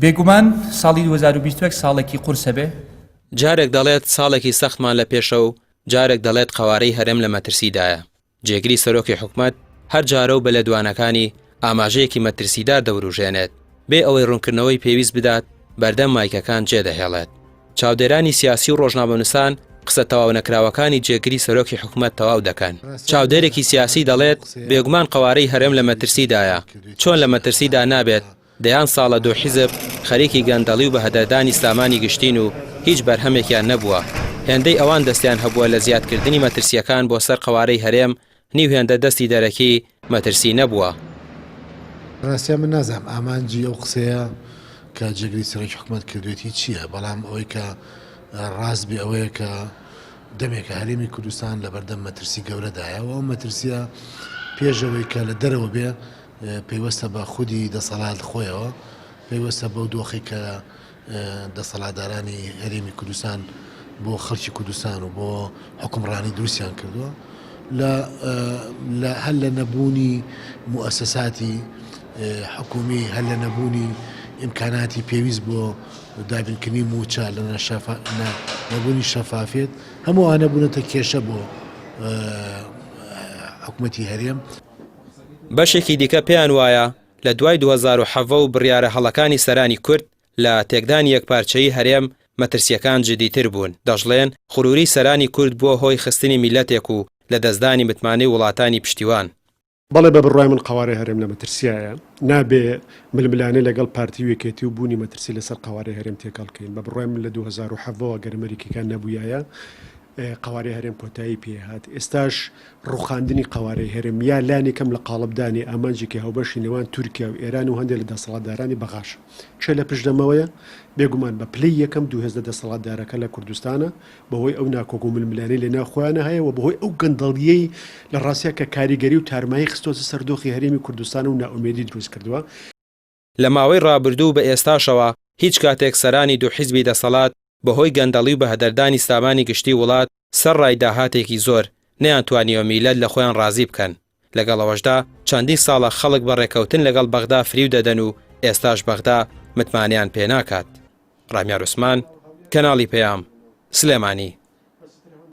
بێگومان ساڵی 2021 ساڵێکی قورسە بێ. جارێک دەڵێت ساڵێکی سەختمان لە پێشە و جارێک دەڵێت قەوارەی هەرێم لە مەترسیدایە. جێگری سەرۆکی حکومەت هەر جارە و بە لێدوانەکانی ئاماژەیەکی مەترسیدار دەوروژێنێت بێ ئەوەی ڕوونکردنەوەی پێویست بدات بەردەم مایکەکان جێدەهێڵێت. چاودێرانی سیاسی و ڕۆژنامەنووسان قسە تەواو نەکراوەکانی جێگری سەرۆکی حکومەت تەواو دەکەن. چاودێرێکی سیاسی دەڵێت بێگومان قەوارەی هەرێم لە مەترسیدایە، چۆن لە مەترسیدا نابێت دەیان ساڵە دوو حیزب خەریکی گەندەڵی و بە هەدەردانی سامانی گشتین و هیچ بەرهەمێکیان نەبووە. هێندەی ئەوان دەستیان هەبووە لە زیادکردنی مەترسیەکان بۆ سەر قەوارەی هەرێم، نیو هێندە دەستی دەرەکی مەترسی نەبووە. ڕاستیان من نازانم ئامانجی ئەو قسەیە کە جێگری سەرۆکی حکومەت کردوێتی چییە، بەڵام ئەوەی کە ڕاست بێ ئەوەیە کە دەمێکە هەرێمی کوردستان لە بەردەم مەترسی گەورەدایە و ئەو مەترسیە پێشەوەی کە لە دەرەوە بێ پێیوەستە بە خودی دەسەڵات خۆیەوە، پێیوەستە بەو دۆخی کە دەسەڵاتدارانی هەرێمی کوردستان بۆ خەڵکی کوردستان و بۆ حکومڕانی دروستیان کردووە هەر لە نەبوونی موسساتی حکومی، هەر لە نەبوونی ئیمکاناتی پێویست بۆ دابینکردنی موچە لە نەبوونی شەفافێت، هەمووانە بوونەتە کێشە بۆ حکوومەتی هەرێم. بەشێکی دیکە پێیان وایە لە دوای 2007 و بڕیارە هەڵەکانی سەرانی کورد لە تێکدانی یەکپارچەیی هەرێم مەترسیەکان جدیتر بوون. دەژڵێن خوروری سەرانی کورد بووە هۆی خستنی میلەتێک و لە دەستدانی متمانەی وڵاتانی پشتیوان. بەڵێ بە بڕای من قەوارەی هەرێم لە مەترسیایە، نابێ ململانێ لەگەڵ پارتی وێکێتی و بوونی مەترسی لەسەر قەوارەی هەرێم تێکەڵکەین. بە بڕای من لە 2007 گەرمەریکەکان نەبوویایە قەوارەی هەرێم کۆتایی پێهات. ئێستاش ڕوخاندنی قەوارەی هەرێم یا لانی کەم لە قاڵبدانی ئامانجێکی هەوبەشی نێوان تورکیا و ئێران و هەندێک لە دەسەڵاتدارانی بەغاش چێ لە پشتدەمەوەیە بێگومان بە پلەی یەکەم دووهێزدە دەسەڵاتدارەکە لە کوردستانە بەهۆی ئەو ناکۆک و ململانەی لە ناوخۆیانە هەیە و بەهۆی ئەو گەندەڵیەی لە ڕاستیە کە کاریگەری و تارمایی خستۆتە سەردۆخی هەرێمی کوردستان و ناومێدی دروست کردووە. لە ماوەی ڕابردوو بە ئێستاشەوە هیچ کاتێک سەرانی دوو حیزبی دەسەڵات بەهۆی گەندەڵی و بە هەدەردانی سامانی گشتی وڵات سەر ڕایداهاتێکی زۆر نەیانتوانیوە میلەت لە خۆیان ڕازی بکەن. لەگەڵەوەشدا چەندین ساڵە خەڵک بە ڕێکەوتن لەگەڵ بەغدا فریو دەدەن و ئێستاش بەغدا متمانیان پێ ناکات. ڕامیا عوسمان، کەناڵی پەیام، سلێمانی.